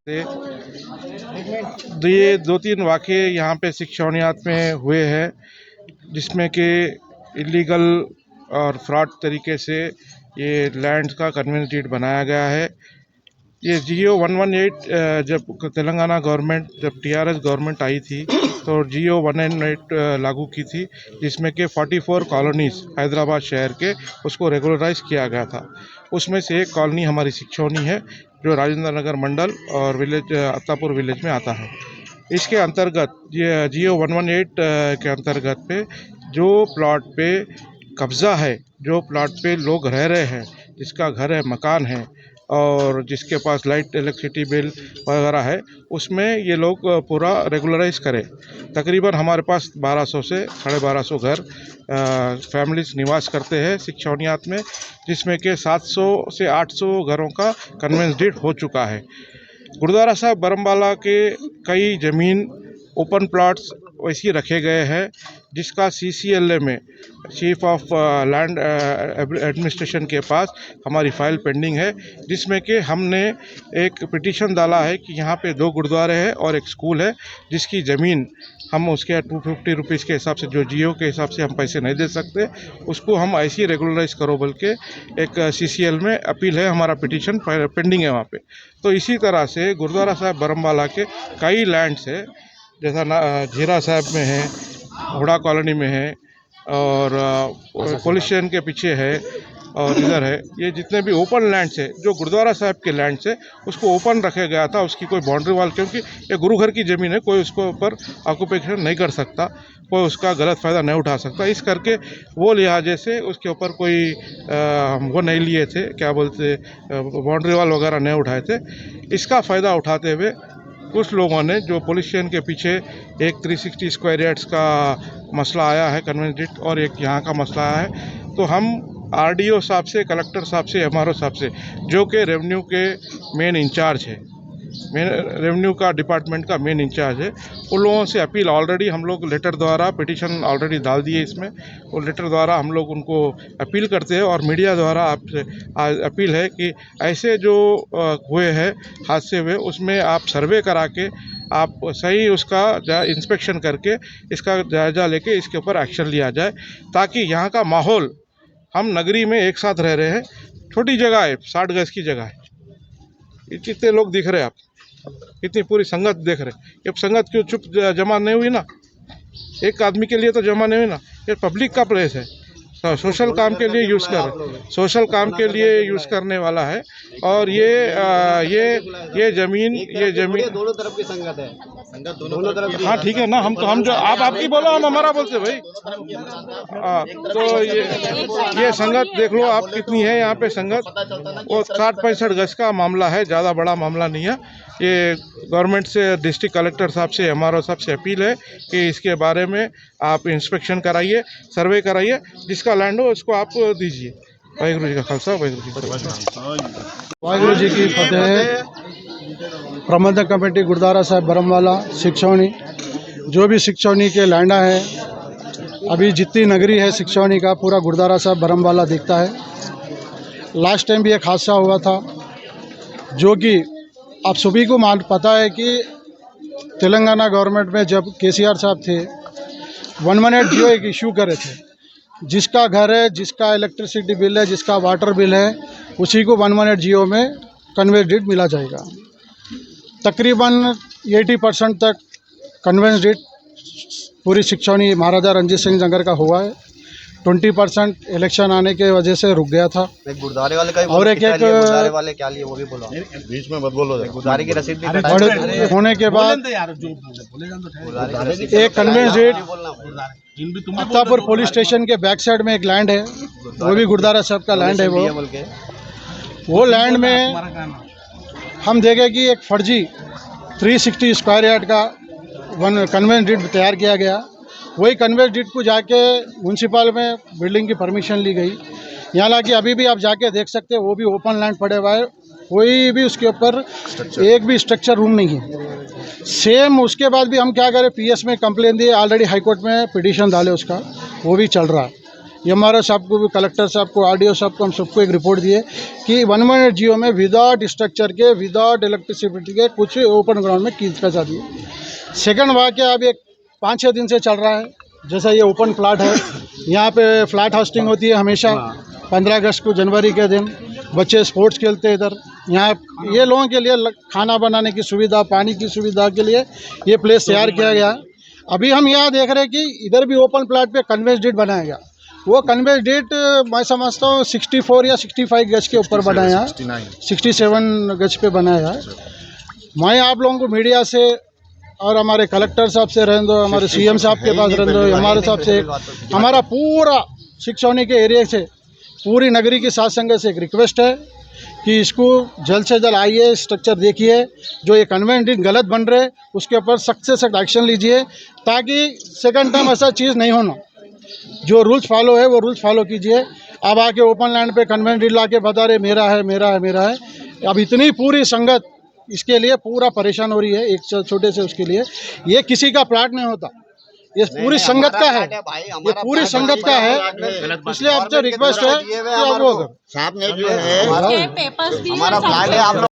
से ये 2-3 वाक़ये यहाँ पे शिक्षौनियात में हुए हैं, जिसमें कि इलीगल और फ्रॉड तरीके से ये लैंड का कन्वेंस डीड बनाया गया है। ये जियो 118 जब तेलंगाना गवर्नमेंट, जब टीआरएस गवर्नमेंट आई थी तो जियो 118 लागू की थी, जिसमें कि 44 कॉलोनीज़ हैदराबाद शहर के उसको रेगुलराइज किया गया था। उसमें से एक कॉलोनी हमारी शिक्षौनी है, जो राजेंद्र नगर मंडल और विलेज अत्तापुर विलेज में आता है। इसके अंतर्गत ये जियो 118 के अंतर्गत पे जो प्लॉट पे कब्ज़ा है, जो प्लॉट पे लोग रह रहे हैं, जिसका घर है, मकान है और जिसके पास लाइट इलेक्ट्रिसिटी बिल वगैरह है, उसमें ये लोग पूरा रेगुलराइज करें। तकरीबन हमारे पास 1200 से 1250 घर फैमिलीज निवास करते हैं शिक्षौनियात में, जिसमें कि 700 से 800 घरों का कन्वेंस डीड हो चुका है। गुरुद्वारा साहब बरमबाला के कई ज़मीन ओपन प्लॉट्स वैसे रखे गए हैं, जिसका CCLA में चीफ ऑफ लैंड एडमिनिस्ट्रेशन के पास हमारी फ़ाइल पेंडिंग है, जिसमें कि हमने एक पिटीशन डाला है कि यहाँ पे 2 गुरुद्वारे हैं और एक स्कूल है, जिसकी ज़मीन हम उसके 250 रुपीज़ के हिसाब से, जो जियो के हिसाब से हम पैसे नहीं दे सकते, उसको हम ऐसे ही रेगुलराइज करो बोल के एक CCL में अपील है, हमारा पिटीशन पेंडिंग है वहाँ पे। तो इसी तरह से गुरुद्वारा साहब बरमबाला के कई लैंड्स है, जैसा जीरा साहब में है, हुड़ा कॉलोनी में है और पुलिस स्टेशन के पीछे है और इधर है। ये जितने भी ओपन लैंड्स है, जो गुरुद्वारा साहब के लैंड्स है, उसको ओपन रखा गया था, उसकी कोई बाउंड्री वाल, क्योंकि ये गुरु घर की ज़मीन है, कोई उसको ऊपर ऑक्यूपेशन नहीं कर सकता, कोई उसका गलत फ़ायदा नहीं उठा सकता। इस करके वो लिहाजे से उसके ऊपर कोई वो नहीं लिए थे, क्या बोलते, बाउंड्री वाल वगैरह नहीं उठाए थे। इसका फ़ायदा उठाते हुए कुछ लोगों ने, जो पुलिस स्टेशन के पीछे एक 360 स्क्वायर यार्ड्स का मसला आया है कन्वेंस डीड, और एक यहाँ का मसला आया है, तो हम RDO साहब से, कलेक्टर साहब से, MRO साहब से, जो कि रेवेन्यू के मेन इंचार्ज है, रेवेन्यू का डिपार्टमेंट का मेन इंचार्ज है, उन लोगों से अपील, ऑलरेडी हम लोग लेटर द्वारा पिटीशन ऑलरेडी डाल दिए इसमें, और लेटर द्वारा हम लोग उनको अपील करते हैं और मीडिया द्वारा आपसे अपील है कि ऐसे जो हुए हैं हादसे हुए, उसमें आप सर्वे करा के आप सही उसका इंस्पेक्शन करके इसका जायज़ा लेके इसके ऊपर एक्शन लिया जाए, ताकि यहाँ का माहौल, हम नगरी में एक साथ रह रहे हैं, छोटी जगह है, 60 गज की जगह है, कितने लोग दिख रहे हैं, आप इतनी पूरी संगत देख रहे, ये संगत क्यों चुप जमा नहीं हुई ना? एक आदमी के लिए तो जमा नहीं हुई ना, ये पब्लिक का प्लेस है, सोशल काम के लिए यूज़ सोशल काम के लिए यूज़ करने वाला है। और ये ज़मीन दोनों तरफ की संगत है, संगत दोनों तरफ। हाँ ठीक है ना, हम जो आप आपकी बोलो, हम हमारा बोलते भाई। तो ये संगत देख लो आप कितनी है यहाँ पे संगत, वो 60-65 गज का मामला है, ज़्यादा बड़ा मामला नहीं है। ये गवर्नमेंट से, डिस्ट्रिक्ट कलेक्टर साहब से, MRO साहब से अपील है कि इसके बारे में आप इंस्पेक्शन कराइए, सर्वे कराइए, जिसका लैंड हो उसको आप दीजिए। वाहिगुरू जी का खालसा, वाहिगुरू जी की फतेह। वाहिगुरू जी की फतेह। प्रबंधक कमेटी गुरुद्वारा साहब बरमबाला शिक्षौनी, जो भी शिक्षौनी के लैंडा है, अभी जितनी नगरी है शिक्षौनी का, पूरा गुरुद्वारा साहब बरमबाला दिखता है। लास्ट टाइम भी एक हादसा हुआ था, जो कि आप सभी को पता है कि तेलंगाना गवर्नमेंट में जब KCR साहब थे, 118 जियो एक इशू करे थे, जिसका घर है, जिसका इलेक्ट्रिसिटी बिल है, जिसका वाटर बिल है, उसी को 118 जियो में कन्वेंस डीड मिला जाएगा। तकरीबन 80% तक कन्वेंस डीड पूरी शिक्षौनी महाराजा रंजीत सिंह नगर का हुआ है। 20% इलेक्शन आने के वजह से रुक गया था। एक गुरुद्वारे वाले का और एक गुरुद्वारे वाले क्या लिए वो भी बोलो, बीच में मत बोलो। गुरुद्वारे की रसीद होने के बाद एक conveyance deed Attapur police station के बैक साइड में एक लैंड है, वो भी गुरुद्वारा साहब का लैंड है। वो लैंड में हम देखें कि एक फर्जी 360 स्क्वायर यार्ड का कन्वेंस डीड तैयार किया गया। वही कन्वेंस डीड को जाके म्यूनसिपल में बिल्डिंग की परमिशन ली गई। यहाँ लाके अभी भी आप जाके देख सकते हैं, वो भी ओपन लैंड पड़े हुआ है, कोई भी उसके ऊपर एक भी स्ट्रक्चर रूम नहीं है। सेम उसके बाद भी हम क्या करें, PS में कंप्लेन दिए, ऑलरेडी हाई कोर्ट में पिटीशन डाले, उसका वो भी चल रहा है। MRO साहब को भी, कलेक्टर साहब को, RDO साहब को, हम सबको एक रिपोर्ट दिए कि 118 जियो में विदाउट स्ट्रक्चर के, विदाउट इलेक्ट्रिसिटी के कुछ ओपन ग्राउंड में कीज फंसा दिए। सेकंड वाक़या अभी 5-6 दिन से चल रहा है। जैसा ये ओपन प्लाट है, यहाँ पे फ्लैट होस्टिंग होती है हमेशा 15 अगस्त को, जनवरी के दिन बच्चे स्पोर्ट्स खेलते हैं इधर। यहाँ ये लोगों के लिए खाना बनाने की सुविधा, पानी की सुविधा के लिए ये प्लेस तैयार किया गया। अभी हम यहाँ देख रहे हैं कि इधर भी ओपन प्लाट पे कन्वेंस डेट बनाया गया। वो कन्वेंस डेट मैं समझता हूँ 64 या 65 गज के ऊपर बनाया, 67 गज पे बनाया है। मैं आप लोगों को मीडिया से और हमारे कलेक्टर साहब से रहने दो, हमारे CM साहब के पास रहने दो, हमारे साहब से, हमारा पूरा शिक्षौनी के एरिया से, पूरी नगरी की साथ संगत से एक रिक्वेस्ट है कि इसको जल्द से जल्द आइए, स्ट्रक्चर देखिए, जो ये कन्वेंट गलत बन रहे उसके ऊपर सख्त से सख्त एक्शन लीजिए, ताकि सेकंड टाइम ऐसा चीज़ नहीं होना। जो रूल्स फॉलो है वो रूल्स फॉलो कीजिए। अब आके ओपन लैंड पे कन्वेंट ला के बता रहे मेरा है, मेरा है, मेरा है। अब इतनी पूरी संगत इसके लिए पूरा परेशान हो रही है, एक छोटे से उसके लिए। ये किसी का प्लाट नहीं होता, ये पूरी संगत का है, ये पूरी संगत का है। इसलिए आपसे रिक्वेस्ट है कि आप वो साहब ने जो है हमारा प्लाट है, आप लोग